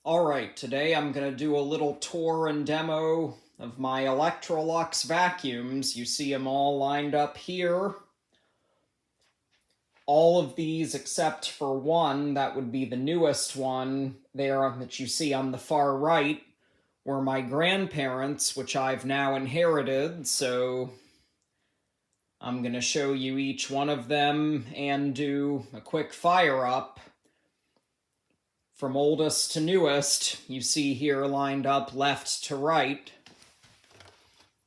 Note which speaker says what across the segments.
Speaker 1: Alright, today I'm going to do a little tour and demo of my Electrolux vacuums. You see them all lined up here. All of these except for one, that would be the newest one there that you see on the far right, were my grandparents, which I've now inherited, so I'm going to show you each one of them and do a quick fire up. From oldest to newest, you see here lined up left to right.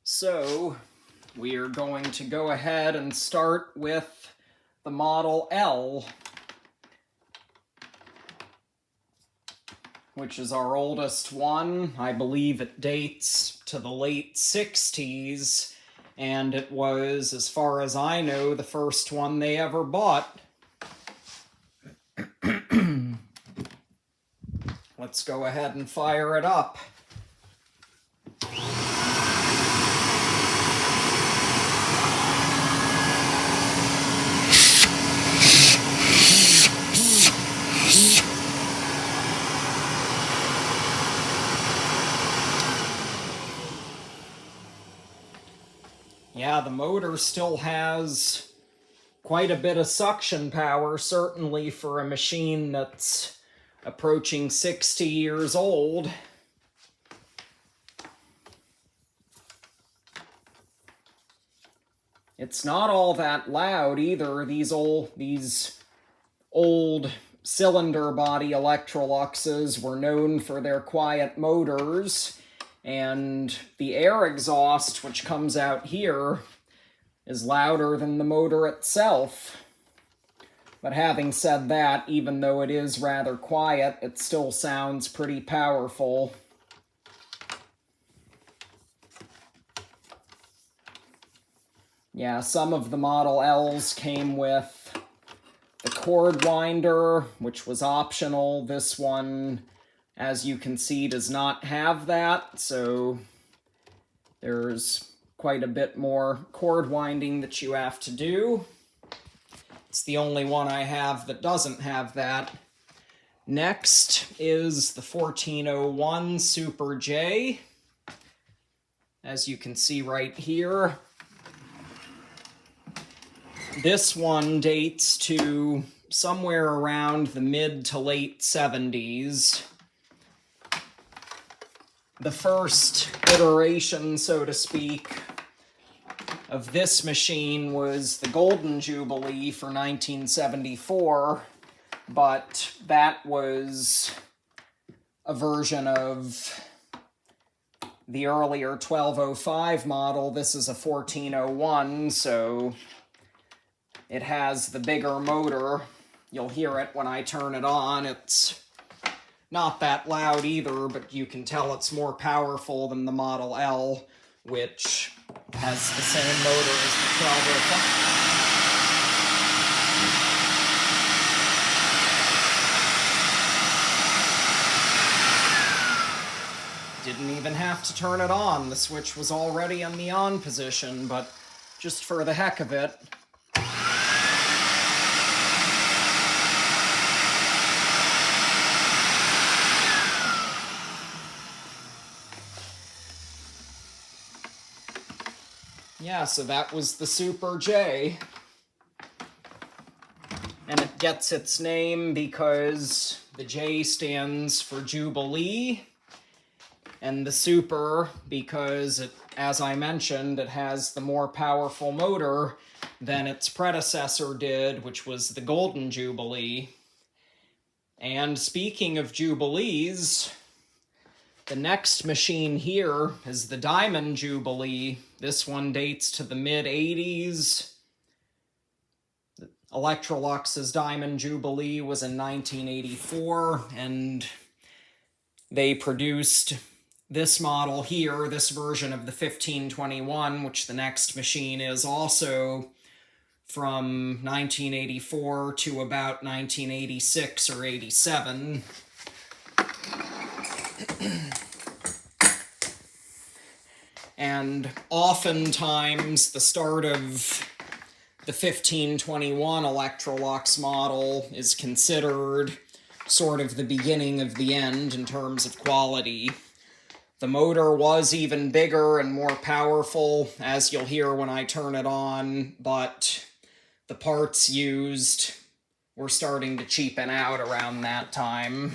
Speaker 1: So, we are going to go ahead and start with the Model L, which is our oldest one. I believe it dates to the late 60s, and it was, as far as I know, the first one they ever bought. Let's go ahead and fire it up. Yeah, the motor still has quite a bit of suction power, certainly for a machine that's approaching 60 years old. It's not all that loud either. These old cylinder body Electroluxes were known for their quiet motors, and the air exhaust, which comes out here, is louder than the motor itself. But having said that, even though it is rather quiet, it still sounds pretty powerful. Yeah, some of the Model Ls came with the cord winder, which was optional. This one, as you can see, does not have that, so there's quite a bit more cord winding that you have to do. It's the only one I have that doesn't have that. Next is the 1401 Super J. As you can see right here, this one dates to somewhere around the mid to late 70s. The first iteration, so to speak, of this machine was the Golden Jubilee for 1974, but that was a version of the earlier 1205 model. This is a 1401, so it has the bigger motor. You'll hear it when I turn it on. It's not that loud either, but you can tell it's more powerful than the Model L, which has the same motor as the 1205. Didn't even have to turn it on. The switch was already in the on position, but just for the heck of it. Yeah, so that was the Super J. And it gets its name because the J stands for Jubilee, and the Super because, as I mentioned, it has the more powerful motor than its predecessor did, which was the Golden Jubilee. And speaking of Jubilees, the next machine here is the Diamond Jubilee. This one dates to the mid-80s. Electrolux's Diamond Jubilee was in 1984, and they produced this model here, this version of the 1521, which the next machine is also from 1984 to about 1986 or 87. And oftentimes the start of the 1521 Electrolux model is considered sort of the beginning of the end in terms of quality. The motor was even bigger and more powerful, as you'll hear when I turn it on, but the parts used were starting to cheapen out around that time.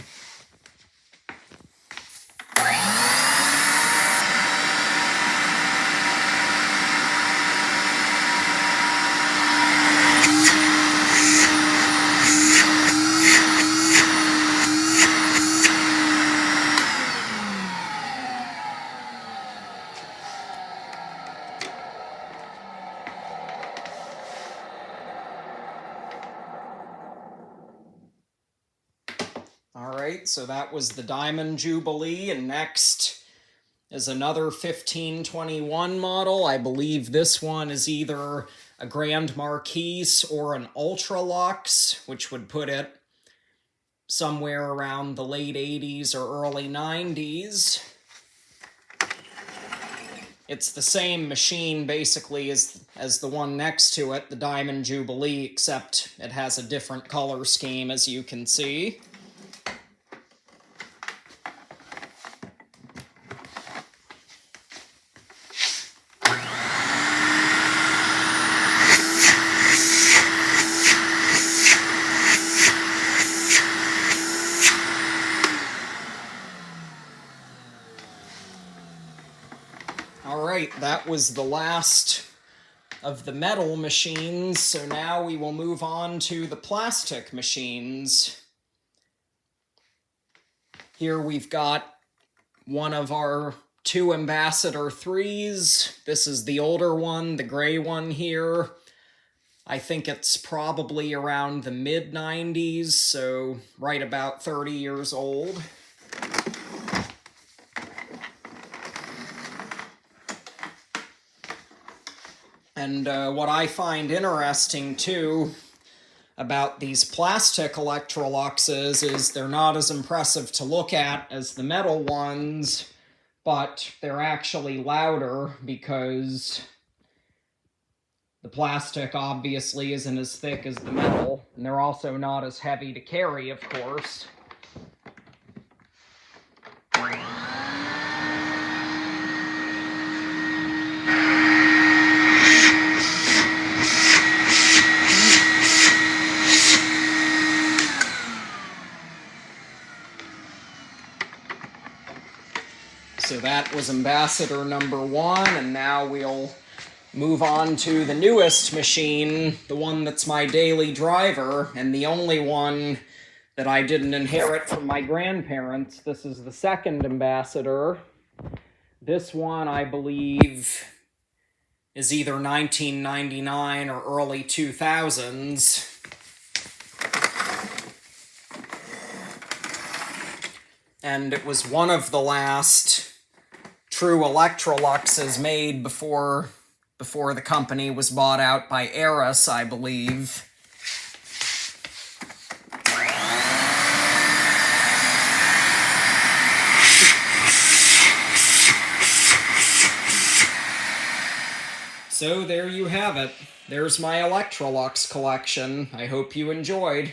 Speaker 1: Alright, so that was the Diamond Jubilee, and next is another 1521 model. I believe this one is either a Grand Marquis or an Electrolux, which would put it somewhere around the late 80s or early 90s. It's the same machine, basically, as the one next to it, the Diamond Jubilee, except it has a different color scheme, as you can see. Alright, that was the last of the metal machines, so now we will move on to the plastic machines. Here we've got one of our two Ambassador 3s. This is the older one, the gray one here. I think it's probably around the mid-90s, so right about 30 years old. And what I find interesting, too, about these plastic Electroluxes is they're not as impressive to look at as the metal ones, but they're actually louder because the plastic obviously isn't as thick as the metal, and they're also not as heavy to carry, of course. So that was Ambassador number 1, and now we'll move on to the newest machine, the one that's my daily driver, and the only one that I didn't inherit from my grandparents. This is the second Ambassador. This one, I believe, is either 1999 or early 2000s. And it was one of the last true Electroluxes made before the company was bought out by Eris, I believe. So there you have it. There's my Electrolux collection. I hope you enjoyed.